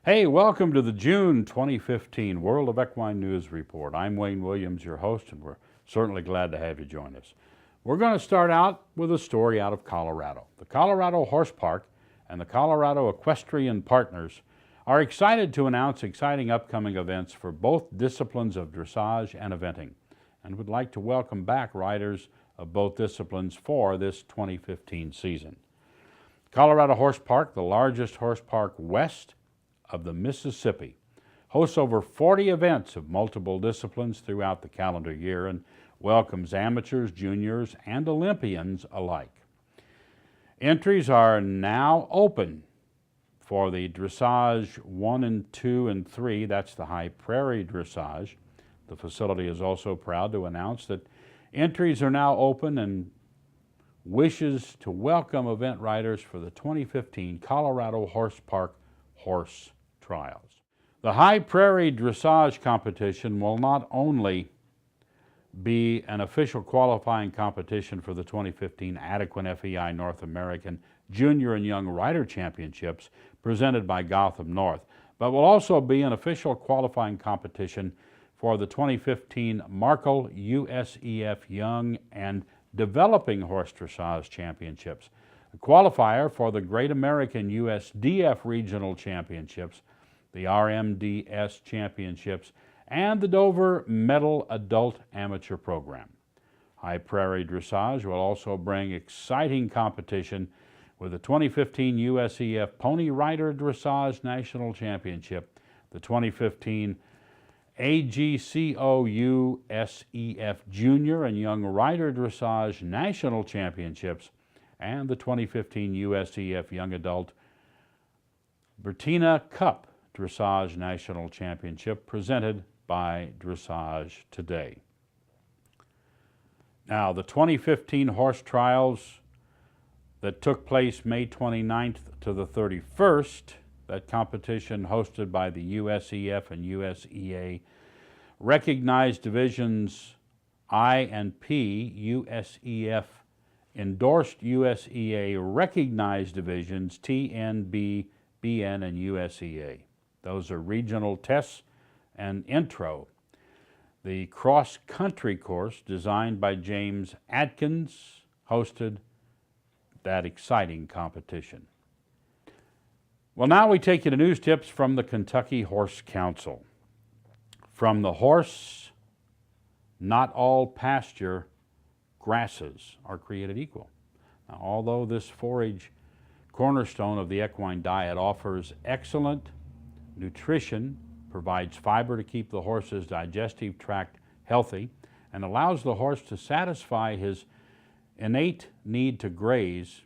Hey, welcome to the June 2015 World of Equine News Report. I'm Wayne Williams, your host, and we're certainly glad to have you join us. We're going to start out with a story out of Colorado. The Colorado Horse Park and the Colorado Equestrian Partners are excited to announce exciting upcoming events for both disciplines of dressage and eventing, and would like to welcome back riders of both disciplines for this 2015 season. Colorado Horse Park, the largest horse park west of the Mississippi, hosts over 40 events of multiple disciplines throughout the calendar year and welcomes amateurs, juniors, and Olympians alike. Entries are now open for the Dressage 1 and 2 and 3, that's the High Prairie Dressage. The facility is also proud to announce that entries are now open and wishes to welcome event riders for the 2015 Colorado Horse Park Horse Trials. The High Prairie Dressage competition will not only be an official qualifying competition for the 2015 Equine FEI North American Junior and Young Rider Championships presented by Gotham North, but will also be an official qualifying competition for the 2015 Markel USEF Young and Developing Horse Dressage Championships, a qualifier for the Great American USDF Regional Championships, the RMDS Championships, and the Dover Medal Adult Amateur Program. High Prairie Dressage will also bring exciting competition with the 2015 USEF Pony Rider Dressage National Championship, the 2015 AGCO USEF Junior and Young Rider Dressage National Championships, and the 2015 USEF Young Adult Bertina Cup Dressage National Championship presented by Dressage Today. Now, the 2015 horse trials that took place May 29th to the 31st, that competition hosted by the USEF and USEA recognized divisions I and P, USEF endorsed USEA recognized divisions T, N, B, BN, and USEA. Those are regional tests and intro. The cross-country course designed by James Adkins hosted that exciting competition. Well, now we take you to news tips from the Kentucky Horse Council. From the horse, not all pasture grasses are created equal. Now, although this forage cornerstone of the equine diet offers excellent nutrition, provides fiber to keep the horse's digestive tract healthy, and allows the horse to satisfy his innate need to graze,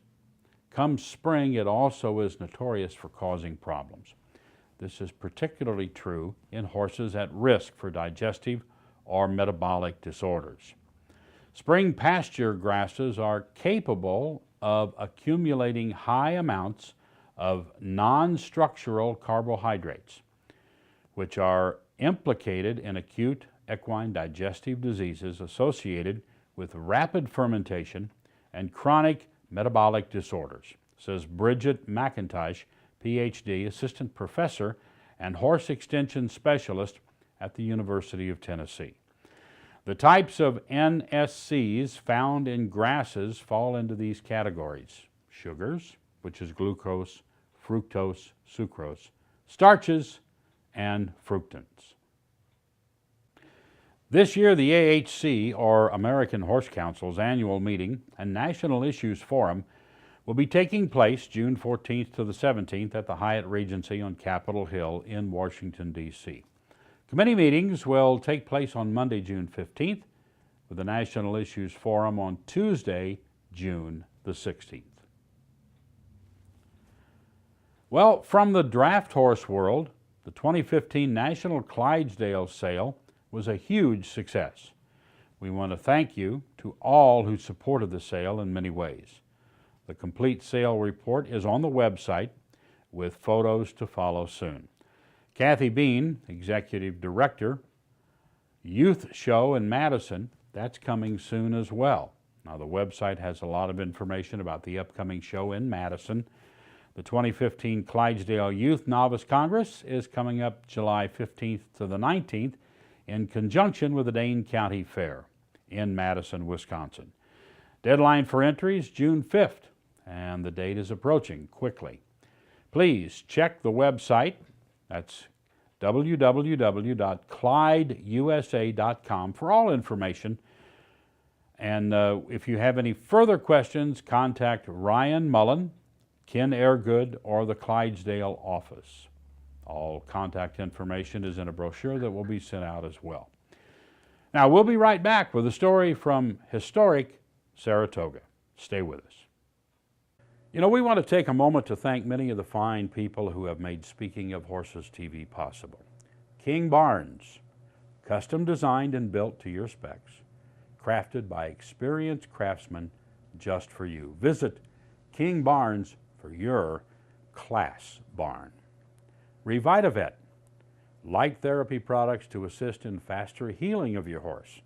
come spring it also is notorious for causing problems. This is particularly true in horses at risk for digestive or metabolic disorders. Spring pasture grasses are capable of accumulating high amounts of non-structural carbohydrates, which are implicated in acute equine digestive diseases associated with rapid fermentation and chronic metabolic disorders, says Bridget McIntosh, PhD, Assistant Professor and Horse Extension Specialist at the University of Tennessee. The types of NSCs found in grasses fall into these categories: sugars, which is glucose, fructose, sucrose, starches, and fructans. This year, the AHC, or American Horse Council's annual meeting and National Issues Forum will be taking place June 14th to the 17th at the Hyatt Regency on Capitol Hill in Washington, D.C. Committee meetings will take place on Monday, June 15th, with the National Issues Forum on Tuesday, June the 16th. Well, from the draft horse world, the 2015 National Clydesdale sale was a huge success. We want to thank you to all who supported the sale in many ways. The complete sale report is on the website with photos to follow soon. Kathy Bean, Executive Director, Youth Show in Madison, that's coming soon as well. Now, the website has a lot of information about the upcoming show in Madison. The 2015 Clydesdale Youth Novice Congress is coming up July 15th to the 19th in conjunction with the Dane County Fair in Madison, Wisconsin. Deadline for entries June 5th, and the date is approaching quickly. Please check the website. That's www.clydeusa.com for all information. And if you have any further questions, contact Ryan Mullen, Ken Airgood, or the Clydesdale office. All contact information is in a brochure that will be sent out as well. Now, we'll be right back with a story from historic Saratoga. Stay with us. You know, we want to take a moment to thank many of the fine people who have made Speaking of Horses TV possible. King Barnes, custom designed and built to your specs, crafted by experienced craftsmen just for you. Visit King Barnes for your class barn. Revitavet, light therapy products to assist in faster healing of your horse.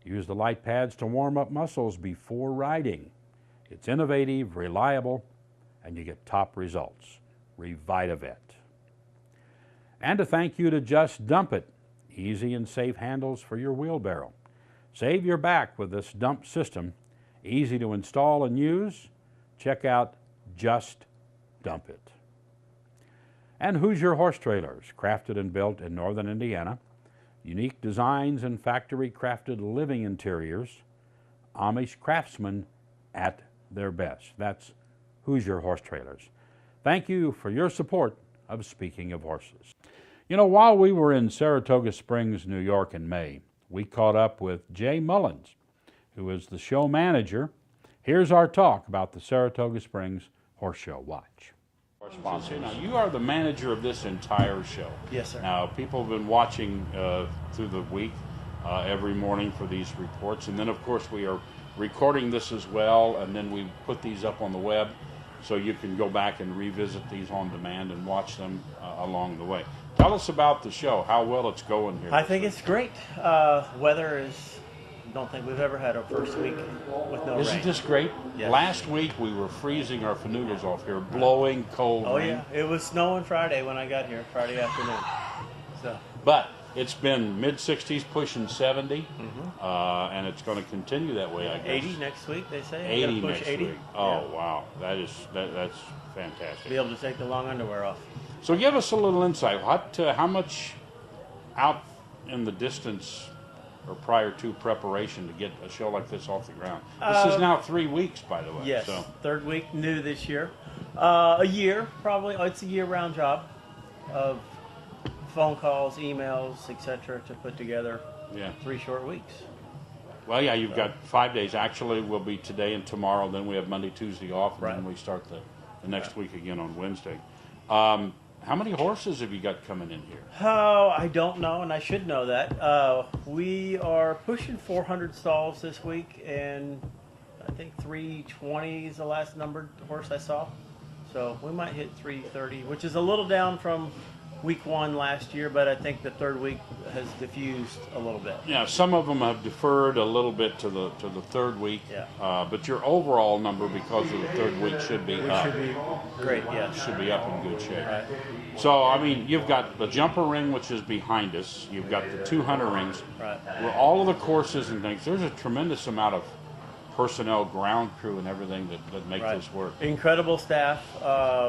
Use the light pads to warm up muscles before riding. It's innovative, reliable, and you get top results. Revitavet. And a thank you to Just Dump It, easy and safe handles for your wheelbarrow. Save your back with this dump system, easy to install and use. Check out Just Dump It. And Hoosier Horse Trailers, crafted and built in northern Indiana. Unique designs and factory-crafted living interiors. Amish craftsmen at their best. That's Hoosier Horse Trailers. Thank you for your support of Speaking of Horses. You know, while we were in Saratoga Springs, New York in May, we caught up with Jay Mullins, who is the show manager. Here's our talk about the Saratoga Springs Horse Show. Watch. Our sponsor. Now, you are the manager of this entire show. Yes, sir. Now, people have been watching through the week every morning for these reports, and then, of course, we are recording this as well, and then we put these up on the web so you can go back and revisit these on demand and watch them along the way. Tell us about the show, how well it's going here. I think it's great. Weather is, don't think we've ever had our first week with no rain. Isn't this great? Yes. Last week we were freezing our fanoodles off here, blowing cold rain. Yeah, it was snowing Friday when I got here, Friday afternoon. So. But it's been mid-60s, pushing 70, and it's going to continue that way, I guess. 80 next week, they say. 80 push next 80. week. Oh, yeah. Wow. That's fantastic. Be able to take the long underwear off. So give us a little insight. How much out in the distance or prior to preparation to get a show like this off the ground? This is now 3 weeks, by the way. Yes, so. Third week, new this year. A year, probably. It's a year-round job of phone calls, emails, etc. to put together 3 short weeks. Well, yeah, you've got 5 days. Actually, will be today and tomorrow. Then we have Monday, Tuesday off, and then we start the next week again on Wednesday. How many horses have you got coming in here? Oh, I don't know, and I should know that. We are pushing 400 stalls this week, and I think 320 is the last numbered horse I saw. So we might hit 330, which is a little down from week 1 last year, but I think the third week has diffused a little bit. Yeah, some of them have deferred a little bit to the third week. Yeah. But your overall number, because of the third week, should be up. Should be great. Yeah. Should be up in good shape. Right. So, I mean, you've got the jumper ring, which is behind us. You've got the 200 rings. Right. Where all of the courses and things. There's a tremendous amount of personnel, ground crew, and everything that make this work. Incredible staff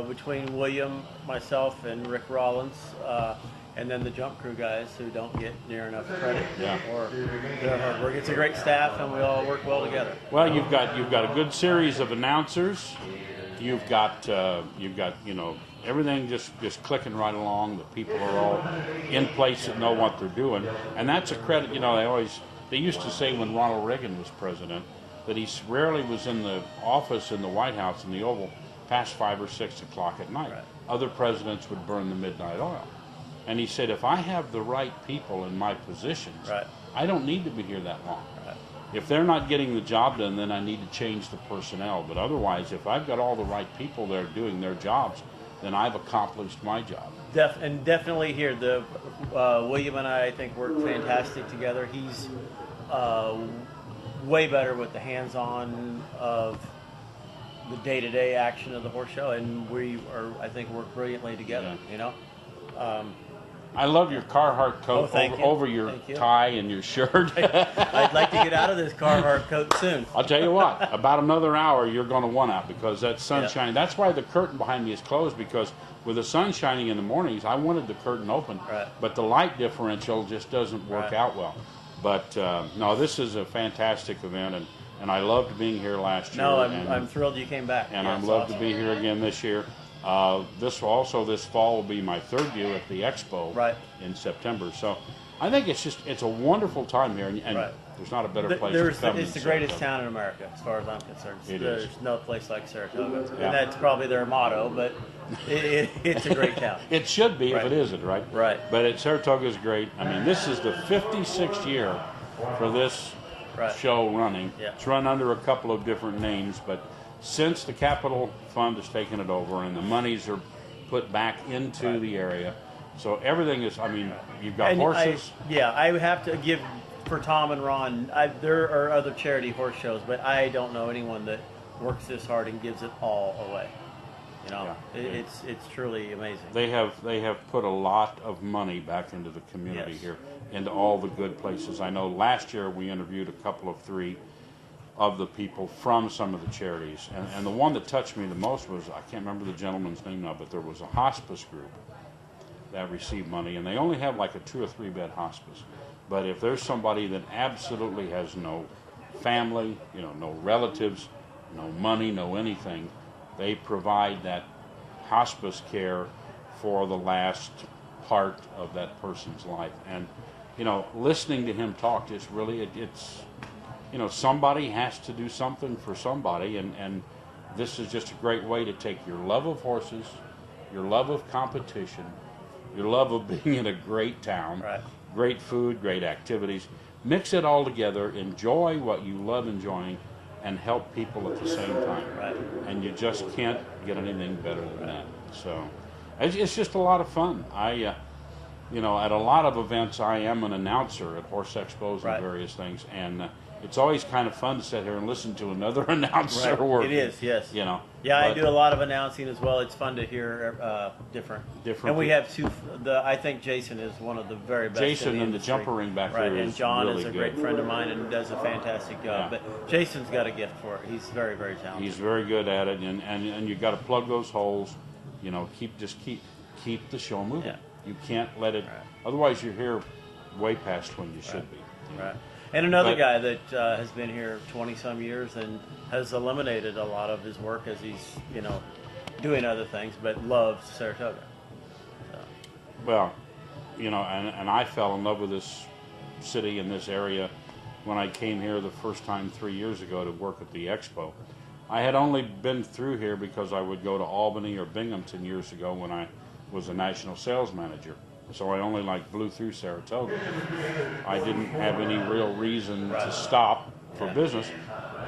between William, myself, and Rick Rollins, and then the jump crew guys who don't get near enough credit or their hard work. It's a great staff, and we all work well together. Well, you've got a good series of announcers. You've got everything just clicking right along. The people are all in place that know what they're doing, and that's a credit. They used to say when Ronald Reagan was president that he rarely was in the office in the White House in the Oval past 5 or 6 o'clock at night. Right. Other presidents would burn the midnight oil. And he said, if I have the right people in my positions, I don't need to be here that long. Right. If they're not getting the job done, then I need to change the personnel. But otherwise, if I've got all the right people there doing their jobs, then I've accomplished my job. And definitely here, William and I think work fantastic together. He's way better with the hands-on of the day-to-day action of the horse show, and we are, I think, work brilliantly together. Yeah. You know. I love your Carhartt coat thank you. over your Thank you. tie and your shirt. I'd like to get out of this Carhartt coat soon. I'll tell you what, about another hour you're going to want out because that sun Yeah. shining. That's why the curtain behind me is closed, because with the sun shining in the mornings, I wanted the curtain open, Right. but the light differential just doesn't work Right. out well. But no, this is a fantastic event, and I loved being here last year. No, and, I'm thrilled you came back. and Yeah, I'm it's loved awesome. to be here again this year. This fall will be my third year at the expo Right. in September. So I think it's a wonderful time here, and Right. there's not a better place There's to come. it's than the greatest Saratoga. town in America, as far as I'm concerned. It There's is. no place like Saratoga, Yeah. and that's probably their motto. But it's a great town. It should be Right. if it isn't, right? Right. But Saratoga is great. I mean, this is the 56th year for this Right. show running. Yeah. It's run under a couple of different names, but since the Capital Fund has taken it over and the monies are put back into Right. the area, so everything is. I mean, you've got And horses. I would have to give for Tom and Ron. There are other charity horse shows, but I don't know anyone that works this hard and gives it all away. You know, Yeah. it's truly amazing. They have put a lot of money back into the community Yes. here, into all the good places. I know last year we interviewed three of the people from some of the charities, and the one that touched me the most was, I can't remember the gentleman's name now, but there was a hospice group that received money, and they only have like a 2 or 3 bed hospice. But if there's somebody that absolutely has no family, no relatives, no money, no anything, they provide that hospice care for the last part of that person's life. And listening to him talk, just really, it's somebody has to do something for somebody, and this is just a great way to take your love of horses, your love of competition, your love of being in a great town, Right. great food, great activities, mix it all together, enjoy what you love enjoying, and help people at the same time. Right. And you just can't get anything better than that. So it's just a lot of fun. At a lot of events, I am an announcer at horse expos Right. and various things, and it's always kind of fun to sit here and listen to another announcer Right. work. It is, yes. Yeah, I but- do a lot of announcing as well. It's fun to hear different. And we have two. I think Jason is one of the very best. Jason in the in the industry. jumper ring back right. there And is John really is a good. great friend of mine and does a fantastic job. Yeah. But Jason's got a gift for it. He's very, very talented. He's very good at it, and you got to plug those holes. Keep the show moving. Yeah. You can't let it. Right. Otherwise, you're here way past when you should be. Right. And another But- guy that has been here 20-some years and has eliminated a lot of his work as he's, doing other things, but loves Saratoga. So, Well, and I fell in love with this city and this area when I came here the first time 3 years ago to work at the expo. I had only been through here because I would go to Albany or Binghamton years ago when I was a national sales manager. So I only blew through Saratoga. I didn't have any real reason to stop for business,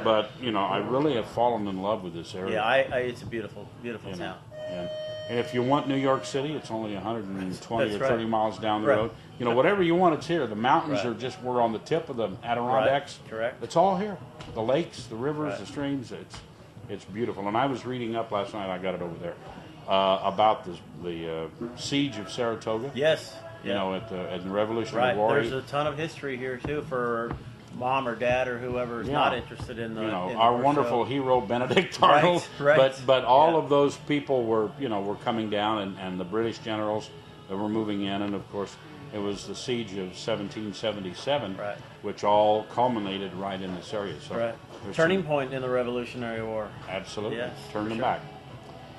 but I really have fallen in love with this area. yeah, it's a beautiful, beautiful You know, town. and if you want New York City, it's only 120 That's or 30 right. miles down the Right. road. Whatever you want, it's here. The mountains Right. we're on the tip of the Adirondacks. Right. Correct. It's all here. The lakes, the rivers, Right. the streams. It's beautiful. And I was reading up last night. I got it over there about the siege of Saratoga. Yes. Yeah. At the Revolutionary Right. War. There's a ton of history here too for mom or dad or whoever is Yeah. not interested in the. in the our horse wonderful show. hero Benedict Right, Arnold. right. But all Yeah. of those people were coming down, and the British generals that were moving in, and of course it was the siege of 1777, Right. which all culminated right in this area. So Right. there's Turning some- point in the Revolutionary War. absolutely, Yes, turn for them sure. back.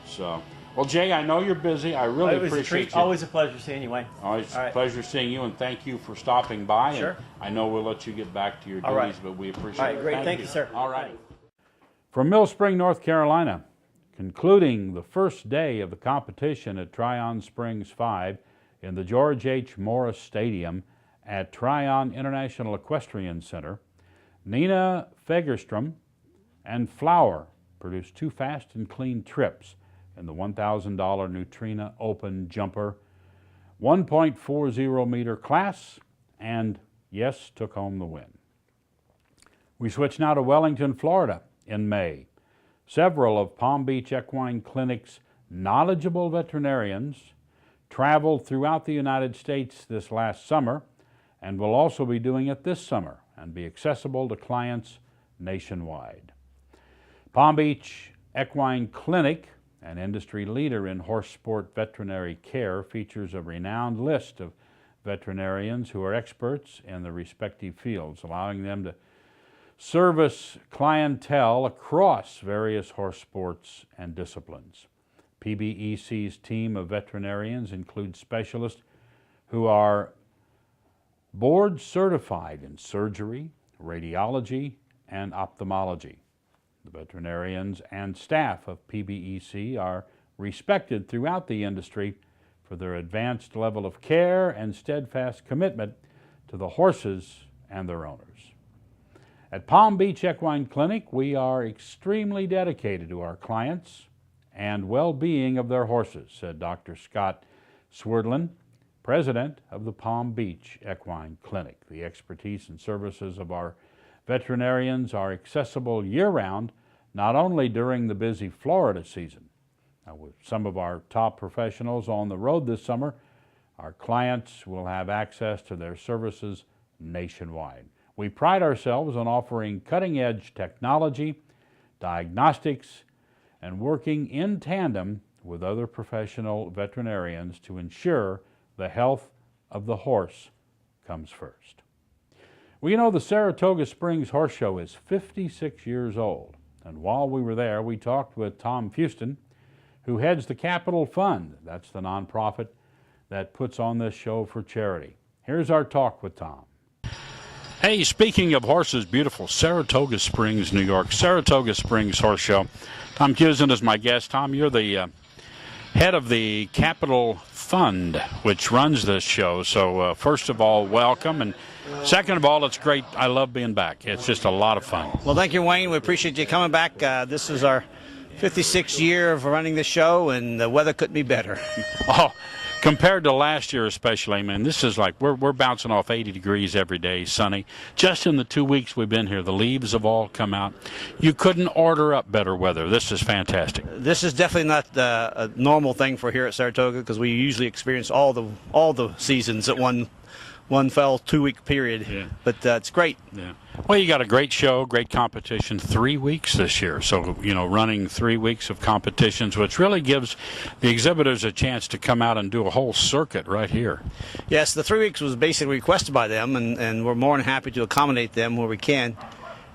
So, well, Jay, I know you're busy. I really It was a appreciate treat. you. Always a pleasure seeing you, Wayne. Always All a right. pleasure seeing you, and thank you for stopping by. Sure. And I know we'll let you get back to your All duties, right. but we appreciate All right, it. great. Thank you, sir. All right. From Mill Spring, North Carolina, concluding the first day of the competition at Tryon Springs 5 in the George H. Morris Stadium at Tryon International Equestrian Center, Nina Fagerstrom and Flower produced 2 fast and clean trips in the $1,000 Neutrina Open Jumper 1.40 meter class, and yes, took home the win. We switch now to Wellington, Florida in May. Several of Palm Beach Equine Clinic's knowledgeable veterinarians traveled throughout the United States this last summer and will also be doing it this summer and be accessible to clients nationwide. Palm Beach Equine Clinic, an industry leader in horse sport veterinary care, features a renowned list of veterinarians who are experts in the respective fields, allowing them to service clientele across various horse sports and disciplines. PBEC's team of veterinarians includes specialists who are board certified in surgery, radiology, and ophthalmology. The veterinarians and staff of PBEC are respected throughout the industry for their advanced level of care and steadfast commitment to the horses and their owners. At Palm Beach Equine Clinic, we are extremely dedicated to our clients and well-being of their horses, said Dr. Scott Swerdlin, president of the Palm Beach Equine Clinic. The expertise and services of our veterinarians are accessible year-round, not only during the busy Florida season. Now, with some of our top professionals on the road this summer, our clients will have access to their services nationwide. We pride ourselves on offering cutting-edge technology, diagnostics, and working in tandem with other professional veterinarians to ensure the health of the horse comes first. Well, you know, the Saratoga Springs Horse Show is 56 years old, and while we were there, we talked with Tom Fuston, who heads the Capital Fund. That's the nonprofit that puts on this show for charity. Here's our talk with Tom. Hey, speaking of horses, beautiful Saratoga Springs, New York, Saratoga Springs Horse Show. Tom Fuston is my guest. Tom, you're the head of the Capital Fund, which runs this show. So first of all, welcome. And second of all, it's great. I love being back. It's just a lot of fun. Well, thank you, Wayne. We appreciate you coming back. This is our 56th year of running the show, and the weather couldn't be better. Oh, compared to last year especially, man, this is like we're bouncing off 80 degrees every day, sunny. Just in the 2 weeks we've been here, the leaves have all come out. You couldn't order up better weather. This is fantastic. This is definitely not a normal thing for here at Saratoga, because we usually experience all the seasons at one fell 2 week period. Yeah. But it's great. Yeah. Well, you got a great show, great competition, 3 weeks this year. So, you know, running 3 weeks of competitions, which really gives the exhibitors a chance to come out and do a whole circuit right here. Yes, the 3 weeks was basically requested by them, and we're more than happy to accommodate them where we can.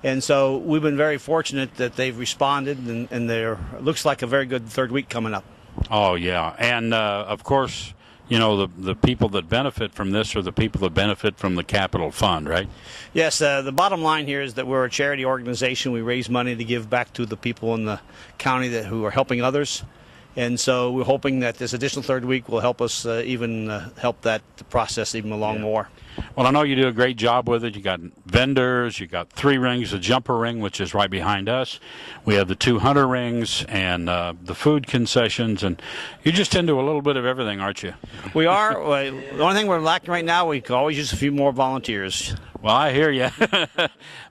And so we've been very fortunate that they've responded, and there looks like a very good third week coming up. Oh, yeah. And, of course, you know, the people that benefit from this are the people that benefit from the Capital Fund, right? Yes, the bottom line here is that we're a charity organization. We raise money to give back to the people in the county who are helping others. And so we're hoping that this additional third week will help us help that process even along more. Well, I know you do a great job with it. You got vendors, you got 3 rings, a jumper ring, which is right behind us. We have the 2 hunter rings and the food concessions, and you're just into a little bit of everything, aren't you? We are. The only thing we're lacking right now, we could always use a few more volunteers. Well, I hear you.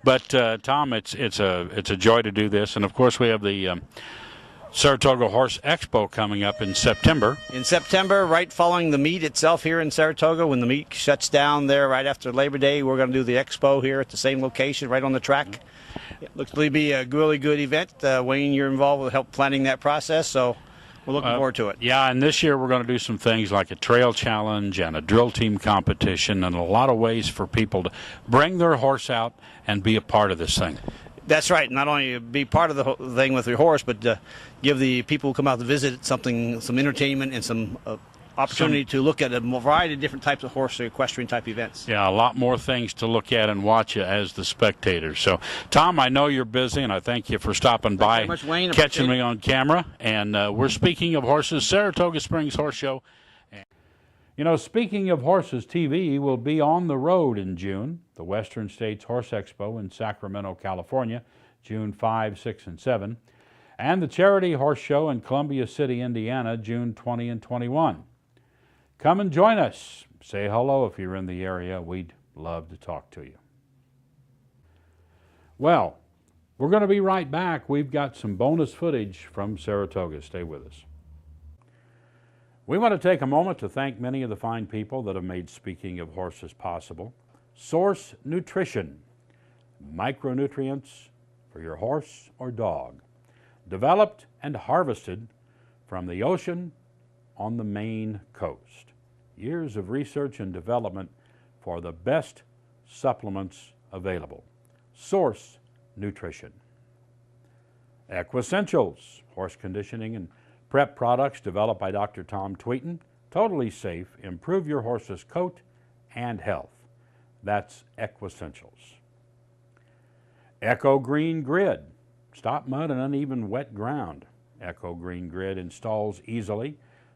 But Tom, it's a joy to do this, and of course we have the Saratoga Horse Expo coming up in September. In September, right following the meet itself here in Saratoga, when the meet shuts down there right after Labor Day, we're going to do the expo here at the same location, right on the track. It looks to be a really good event. Wayne, you're involved with help planning that process, so we're looking forward to it. Yeah, and this year we're going to do some things like a trail challenge and a drill team competition, and a lot of ways for people to bring their horse out and be a part of this thing. That's right. Not only be part of the whole thing with your horse, but give the people who come out to visit some entertainment and some opportunity to look at a variety of different types of horse equestrian type events. Yeah, a lot more things to look at and watch as the spectators. So, Tom, I know you're busy, and I thank you for stopping by, much, Wayne. catching me on camera. And we're speaking of horses, Saratoga Springs Horse Show. You know, speaking of horses, TV will be on the road in June. The Western States Horse Expo in Sacramento, California, June 5, 6, and 7. And the Charity Horse Show in Columbia City, Indiana, June 20 and 21. Come and join us. Say hello if you're in the area. We'd love to talk to you. Well, We're going to be right back. We've got some bonus footage from Saratoga. Stay with us. We want to take a moment to thank many of the fine people that have made Speaking of Horses possible. Source Nutrition, micronutrients for your horse or dog, developed and harvested from the ocean on the Maine coast. Years of research and development for the best supplements available. Source Nutrition. Equessentials, horse conditioning and prep products developed by Dr. Tom Tweeton. Totally safe, improve your horse's coat and health. That's Equessentials. Echo Green Grid, stop mud and uneven wet ground. Echo Green Grid installs easily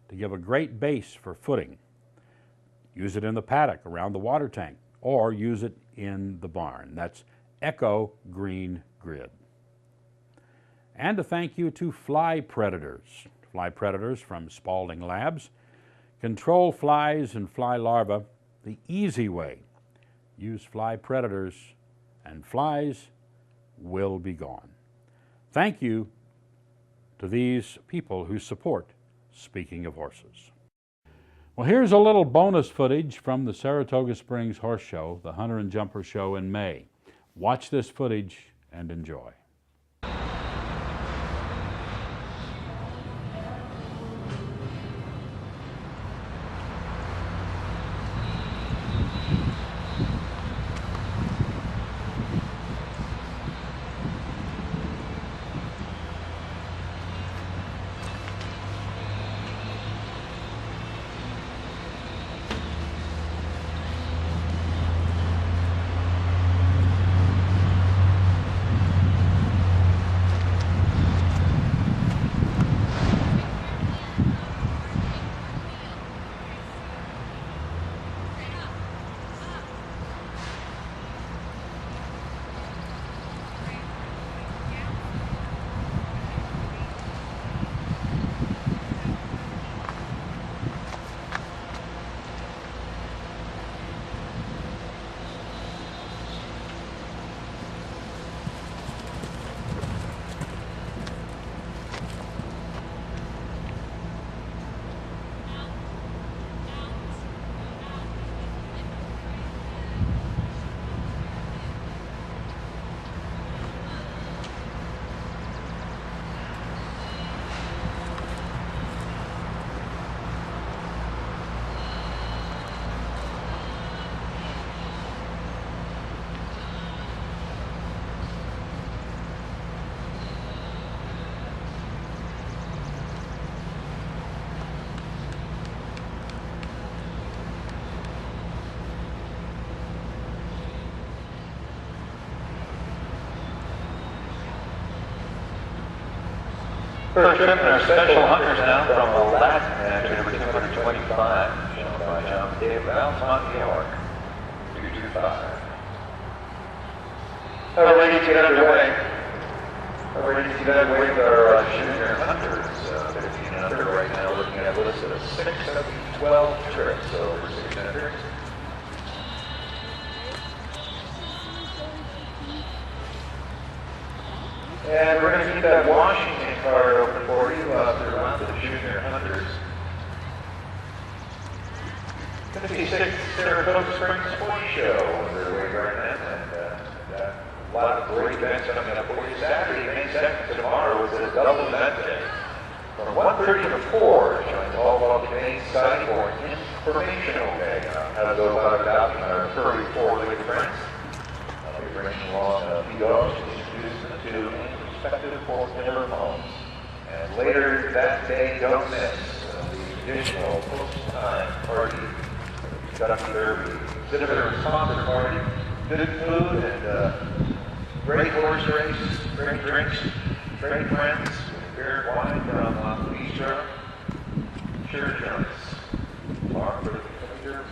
to give a great base for footing. Use it in the paddock around the water tank or use it in the barn. That's Echo Green Grid. And a thank you to Fly Predators. Fly Predators from Spalding Labs control flies and fly larvae the easy way. Use Fly Predators and flies will be gone. Thank you to these people who support Speaking of Horses. Well, here's a little bonus footage from the Saratoga Springs Horse Show, the Hunter and Jumper Show in May. Watch this footage and enjoy. We're tripping our special hunters now from the Latin match number 225, shown by John Dave Valmont, New York, 225. We're ready to get underway. We're ready to get underway with our junior hunters, 15 and under right now, looking at a list of 6 of 12 trips, so over 6 hunters. And we're going to keep that Washington card open for you throughout the junior hunters. Going to be 6th Saratoga Springs Sports Show underway right now, and a lot of great events coming up for you. Saturday, May 2nd, tomorrow is a double event day. From 1:30 to 4, join the Ball Maine site for an informational day on how to go about adopting our furry four-legged friends. I'll be bringing along a few dogs to introduce them to respective four-legged homes. And later that day, don't miss the traditional post-time party, Kentucky Derby, exhibitor and sponsor party, good food and great horse race, great drinks, great friends, beer and wine from the bistro. Sure join us. Mark for the Kentucky Derby.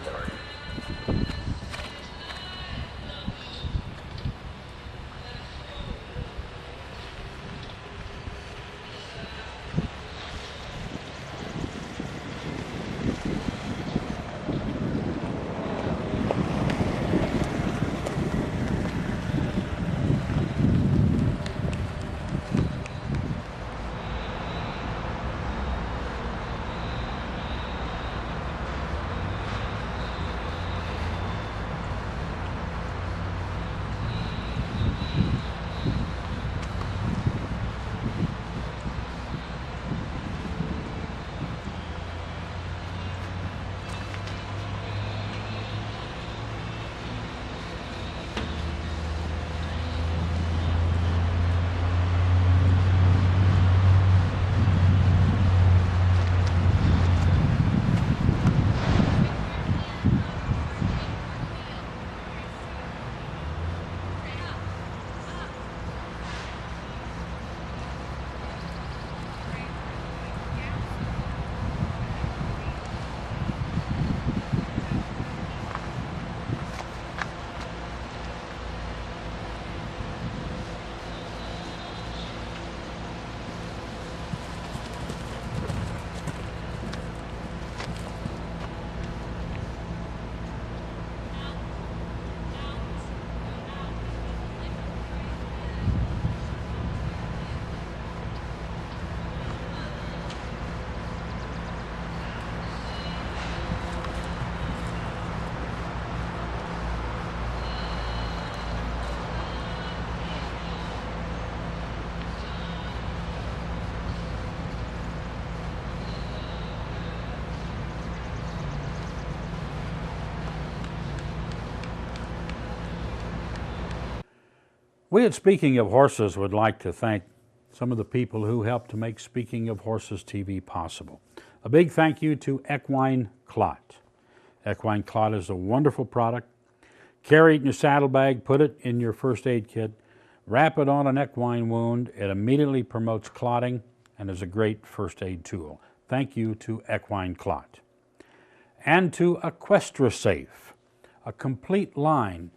We at Speaking of Horses would like to thank some of the people who helped to make Speaking of Horses TV possible. A big thank you to Equine Clot. Equine Clot is a wonderful product. Carry it in your saddlebag, put it in your first aid kit, wrap it on an equine wound. It immediately promotes clotting and is a great first aid tool. Thank you to Equine Clot. And to EquestraSafe, a complete line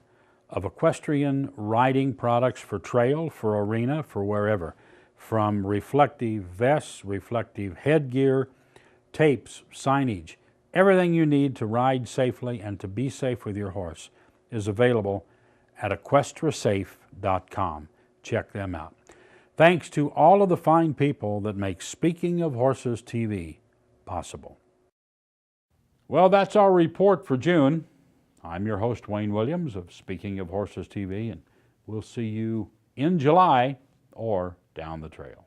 of equestrian riding products for trail, for arena, for wherever. From reflective vests, reflective headgear, tapes, signage, everything you need to ride safely and to be safe with your horse is available at EquestraSafe.com. Check them out. Thanks to all of the fine people that make Speaking of Horses TV possible. Well, that's our report for June. I'm your host, Wayne Williams of Speaking of Horses TV, and we'll see you in July or down the trail.